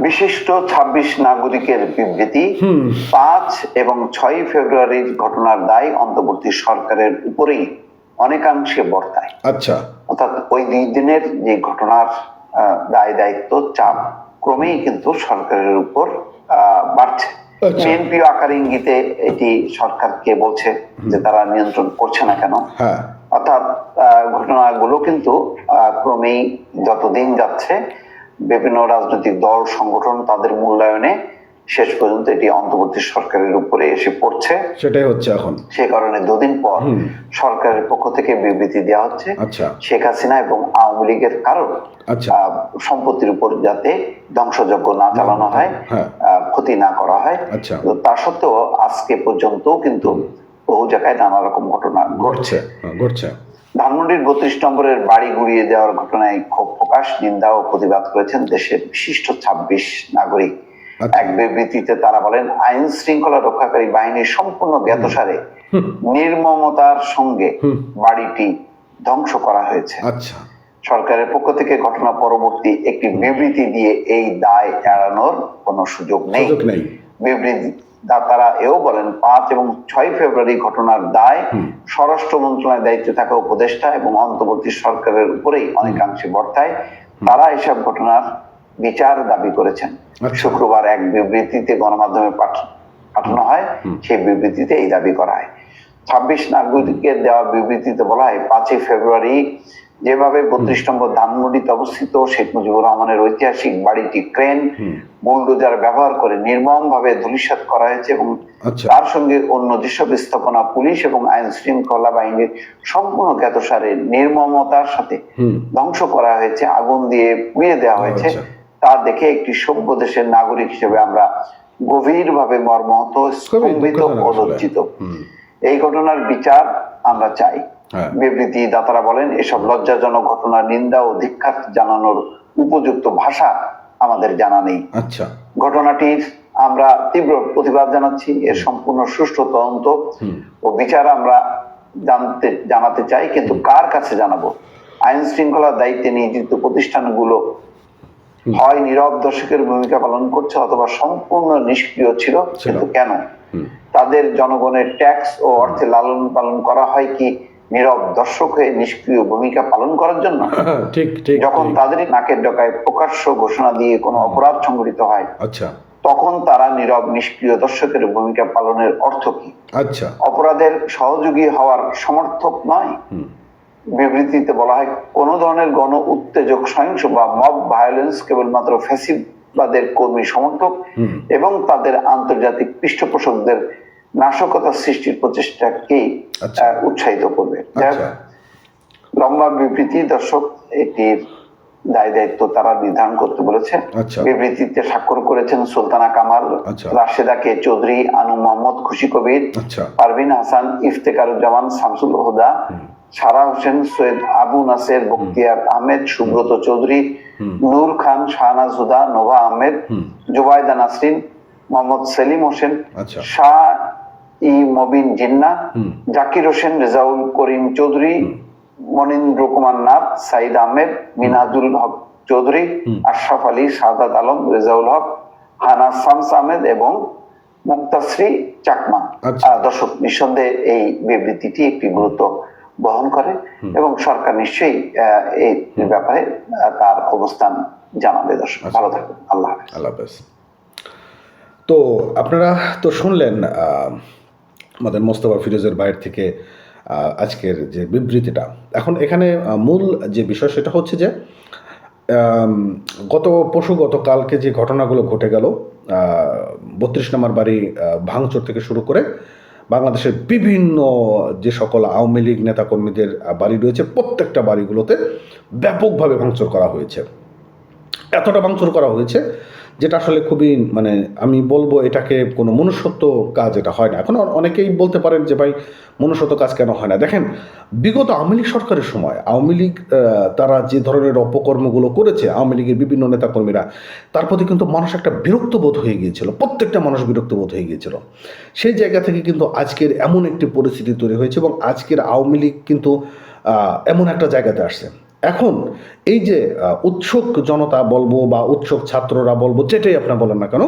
বিশিষ্ট ২৬ নাগরিকের বিবৃতি, ৫ এবং ৬ ফেব্রুয়ারির ঘটনার দায় অন্তর্বর্তী সরকারের উপরেই অনেকাংশে বর্তায়। আচ্ছা, অর্থাৎ ওই ২ দিনের যে ঘটনার দায় দায়িত্ব চাপ ক্রমেই কিন্তু সরকারের উপর বাড়ছে। বিএনপি আকার ইঙ্গিতে এটি সরকারকে বলছে যে তারা নিয়ন্ত্রণ করছে না কেন। অর্থাৎ ঘটনাগুলো কিন্তু ক্রমেই যতদিন যাচ্ছে বিভিন্ন রাজনৈতিক দল সংগঠন তাদের মূল্যায়নে শেষ পর্যন্ত এটি অন্তর্বর্তী সরকারের উপরে এসে পড়ছে। সেটাই হচ্ছে এখন। সে কারণে দুদিন পর সরকারের পক্ষ থেকে বিবৃতি দেওয়া হচ্ছে শেখ হাসিনা এবং আওয়ামী লীগের কারণ সম্পত্তির উপর যাতে ধ্বংসযজ্ঞ না চালানো হয়, ক্ষতি না করা হয়। তা সত্ত্বেও আজকে পর্যন্ত কিন্তু বহু জায়গায় নানা রকম ঘটনা ঘটছে। ধানমন্ডির ৩২ নম্বরের বাড়ি গুড়িয়ে দেওয়ার ঘটনায় ক্ষোভ প্রকাশ, নিন্দা ও প্রতিবাদ করেছেন দেশের বিশিষ্ট ২৬ নাগরিক। এক বিবৃতিতে তারা বলেন, আইন শৃঙ্খলা রক্ষাকারী বাহিনীর সম্পূর্ণ জ্ঞাতসারে নির্মমতার সঙ্গে বাড়িটি ধ্বংস করা হয়েছে। সরকারের পক্ষ থেকে ঘটনা পরবর্তী একটি বিবৃতি দিয়ে এই দায় এড়ানোর কোনো সুযোগ নেই। বিবৃতি তারা এও বলেন, ৫ এবং ৬ ফেব্রুয়ারি ঘটনার দায় স্বরাষ্ট্র মন্ত্রণালয়ের দায়িত্বে থাকা উপদেষ্টা এবং অন্তর্বর্তী সরকারের উপরেই অনেকাংশে বর্তায়। তারা এসব ঘটনার বিচার দাবি করেছেন। শুক্রবার এক বিবৃতিতে গণমাধ্যমে পাঠানো হয়, সেই বিবৃতিতে এই দাবি করা হয়। ২৬ নাগরিকের দেওয়া বিবৃতিতে বলা হয়, ৫ই ফেব্রুয়ারি যেভাবে ৩২ নম্বর ধানমন্ডিতে অবস্থিত শেখ মুজিবুর রহমানের ঐতিহাসিক বাড়িটি ক্রেন বুলডোজার ব্যবহার করে নির্মম ভাবে ধূলিসাৎ করা হয়েছে এবং তার সঙ্গে অন্য যেসব স্থাপনা পুলিশ এবং আইন শৃঙ্খলা বাহিনীর সম্পূর্ণ জ্ঞাতসারে নির্মমতার সাথে ধ্বংস করা হয়েছে, আগুন দিয়ে পুড়িয়ে দেওয়া হয়েছে, তা দেখে একটি সভ্য দেশের নাগরিক হিসেবে আমরা গভীরভাবে মর্মাহত, স্তম্ভিত ও লজ্জিত। এই ঘটনার বিচার আমরা চাই। বিবৃতি দাতারা বলেন, এসব লজ্জাজনক ঘটনার নিন্দা ও ধিক্কার জানানোর উপযুক্ত ভাষা আমাদের জানা নেই। ঘটনাটির আমরা তীব্র প্রতিবাদ জানাচ্ছি। এর সম্পূর্ণ সুষ্ঠু তদন্ত ও বিচার আমরা জানাতে চাই, কিন্তু কার কাছে জানাবো? আইন শৃঙ্খলার দায়িত্বে নিয়োজিত প্রতিষ্ঠানগুলো হয় নীরব দর্শকের ভূমিকা পালন করছে অথবা সম্পূর্ণ নিষ্ক্রিয় ছিল। কিন্তু কেন? তাদের জনগণের ট্যাক্স ও অর্থে লালন পালন করা হয় কি নীরব দর্শক হয়ে নিষ্ক্রিয় ভূমিকা পালন করার জন্য? যখন তাদের নাকের ডগায় প্রকাশ্য ঘোষণা দিয়ে কোনো অপরাধ সংঘটিত হয়, তখন তারা নীরব নিষ্ক্রিয় দর্শকের ভূমিকা পালনের অর্থ কি? অপরাধের সহযোগী হওয়ার সমর্থক নয়। বিবৃতিতে বলা হয়, কোন ধরনের গণ উত্তেজক, সহিংস বা মব ভায়োলেন্স কেবলমাত্র ফ্যাসিবাদের কর্মী সমর্থক এবং তাদের আন্তর্জাতিক পৃষ্ঠপোষকদের নাশকতা সৃষ্টির প্রচেষ্টাকেই উৎসাহিত করবে। লম্বা বিবৃতি, দর্শক এটির দায় দায়িত্ব তারা নির্ধারণ করতে বলেছে। বিবৃতিতে স্বাক্ষর করেছেন সুলতানা কামাল, রাশেদা কে চৌধুরী, আনু মোহাম্মদ, খুশি কবির, পারভিন হাসান, ইফতেখারুজ্জামান, শামসুল হুদা, সারা হোসেন, সৈয়দ আবু নাসের, বখতিয়ার আহমেদ, সুব্রত চৌধুরী, নূর খান, শাহনাজ হুদা, নোভা আহমেদ, জুবাইদা নাসরিন, মোহাম্মদ সেলিম হোসেন, শাহ ই মবিন জিন্না, জাকির হোসেন, রেজাউল করিম চৌধুরী, মনীন্দ্র কুমার নাথ, সাইদ আহমেদ, মিনাজুল হক চৌধুরী, আশরাফ আলী, সাদাত আলম, রেজাউল হক, হানা শামস আহমেদ এবং মুক্তাশ্রী চাকমা। দর্শক, নিঃসন্দেহে এই বিবৃতিটি একটি গুরুত্ব বহন করে এবং সরকার নিশ্চয়ই এই ব্যাপারে তার অবস্থান জানাবে। দর্শক, ভালো থাকবেন। আল্লাহ হাফেজ। তো আপনারা তো শুনলেন আমাদের মোস্তফা ফিরোজের বাইরে থেকে আজকের যে বিবৃতিটা। এখন এখানে মূল যে বিষয় সেটা হচ্ছে যে গতকালকে যে ঘটনাগুলো ঘটে গেল, ৩২ নম্বর বাড়ি ভাঙচুর থেকে শুরু করে বাংলাদেশের বিভিন্ন যে সকল আওয়ামী লীগ নেতাকর্মীদের বাড়ি রয়েছে, প্রত্যেকটা বাড়িগুলোতে ব্যাপকভাবে ভাঙচুর করা হয়েছে। এতটা ভাঙচুর করা হয়েছে যেটা আসলে খুবই, মানে আমি বলবো এটাকে কোনো মনুষ্যত্ব কাজ এটা হয় না। এখন অনেকেই বলতে পারেন যে ভাই মনুষ্যত্ব কাজ কেন হয় না? দেখেন, বিগত আওয়ামী লীগ সরকারের সময় আওয়ামী লীগ তারা যে ধরনের অপকর্মগুলো করেছে, আওয়ামী লীগের বিভিন্ন নেতাকর্মীরা, তার প্রতি কিন্তু মানুষ একটা বিরক্তবোধ হয়ে গিয়েছিল, প্রত্যেকটা মানুষ বিরক্তবোধ হয়ে গিয়েছিল। সেই জায়গা থেকে কিন্তু আজকের এমন একটি পরিস্থিতি তৈরি হয়েছে এবং আজকের আওয়ামী লীগ কিন্তু এমন একটা জায়গাতে আসছে। এখন এই যে উৎসুক জনতা বলবো বা উৎসুক ছাত্ররা বলবো, যেটাই আপনারা বলেন না কেন,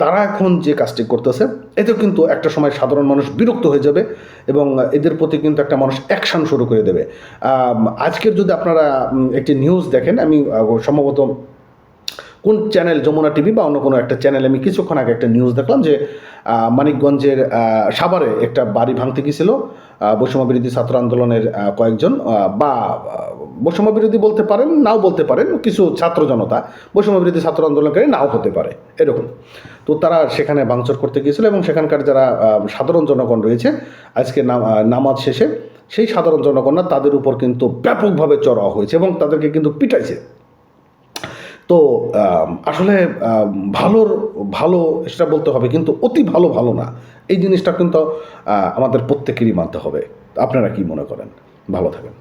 তারা এখন যে কাজটি করতেছে এতেও কিন্তু একটা সময় সাধারণ মানুষ বিরক্ত হয়ে যাবে এবং এদের প্রতি কিন্তু একটা মানুষ অ্যাকশন শুরু করে দেবে। আজকের যদি আপনারা একটি নিউজ দেখেন, আমি সম্ভবত কোন চ্যানেল, যমুনা টিভি বা অন্য কোনো একটা চ্যানেলে আমি কিছুক্ষণ আগে একটা নিউজ দেখলাম যে মানিকগঞ্জের সাভারে একটা বাড়ি ভাঙতে গিয়েছিল বৈষম্য বিরোধী ছাত্র আন্দোলনের কয়েকজন, বা বৈষম্য বিরোধী বলতে পারেন, নাও বলতে পারেন, কিছু ছাত্র জনতা, বৈষম্য বিরোধী ছাত্র আন্দোলনকারী নাও হতে পারে এরকম। তো তারা সেখানে ভাঙচুর করতে গিয়েছিল এবং সেখানকার যারা সাধারণ জনগণ রয়েছে, আজকে নামাজ শেষে সেই সাধারণ জনগণরা তাদের উপর কিন্তু ব্যাপকভাবে চড়াও হয়েছে এবং তাদেরকে কিন্তু পিটাইছে। তো আসলে ভালো সেটা বলতে হবে, কিন্তু অতি ভালো না, এই জিনিসটা কিন্তু আমাদের প্রত্যেকেরই মানতে হবে। আপনারা কি মনে করেন? ভালো থাকেন।